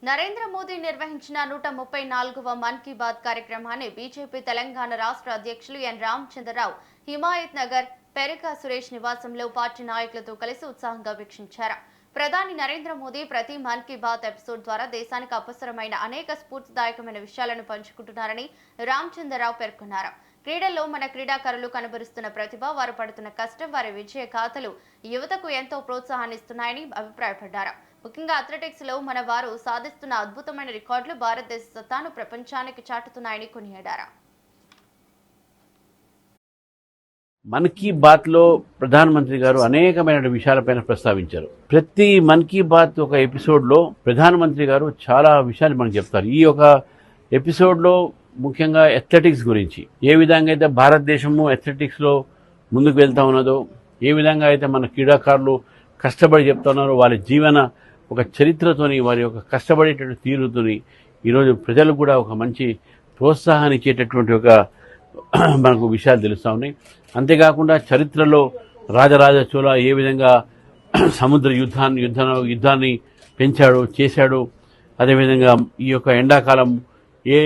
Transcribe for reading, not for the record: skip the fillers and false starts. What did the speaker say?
నరేంద్ర మోదీ నిర్వహించిన 134వ మన్ కీ బాత్ కార్యక్రమాన్ని బీజేపీ తెలంగాణ రాష్ట్ర అధ్యక్షులు ఎన్ రామచంద్రరావు హిమాయత్ నగర్ పెరికా సురేష్ నివాసంలో పార్టీ నాయకులతో కలిసి ఉత్సాహంగా వీక్షించారు. ప్రధాని నరేంద్ర మోదీ ప్రతి మన్ కీ బాత్ ఎపిసోడ్ ద్వారా దేశానికి అవసరమైన అనేక స్ఫూర్తిదాయకమైన విషయాలను పంచుకుంటున్నారని రామచంద్రరావు పేర్కొన్నారు. క్రీడల్లో మన క్రీడాకారులు కనబరుస్తున్న ప్రతిభ, వారు పడుతున్న కష్టం, వారి విజయ గాథలు యువతకు ఎంతో ప్రోత్సాహాన్నిస్తున్నాయని అభిప్రాయపడ్డారు. ముఖ్యంగా అథ్లెటిక్స్ లో మన వారు సాధిస్తున్న అద్భుతమైన రికార్డులు భారతదేశ సత్తాను ప్రపంచానికి చాటుతున్నాయని కొనియాడారు. మన్ కీ బాత్ లో ప్రధానమంత్రి గారు అనేకమైన విషయాలపైన ప్రస్తావించారు. ప్రతి మన్ కీ బాత్ ఒక ఎపిసోడ్ లో ప్రధానమంత్రి గారు చాలా విషయాలు మనకు చెప్తారు. ఈ ఒక ఎపిసోడ్ లో ముఖ్యంగా అథ్లెటిక్స్ గురించి, ఏ విధంగా అయితే భారతదేశము అథ్లెటిక్స్ లో ముందుకు వెళ్తా ఉన్నదో, ఏ విధంగా అయితే మన క్రీడాకారులు కష్టపడి చెప్తున్నారు, వాళ్ళ జీవన ఒక చరిత్రతోని, వారి యొక్క కష్టపడేటటువంటి తీరుతోని ఈరోజు ప్రజలకు కూడా ఒక మంచి ప్రోత్సాహాన్ని ఇచ్చేటటువంటి ఒక మనకు విషయాలు తెలుస్తూ ఉన్నాయి. అంతేకాకుండా చరిత్రలో రాజరాజ చోళ ఏ విధంగా సముద్ర యుద్ధాన్ని పెంచాడు, చేశాడు. అదేవిధంగా ఈ యొక్క ఎండాకాలం ఏ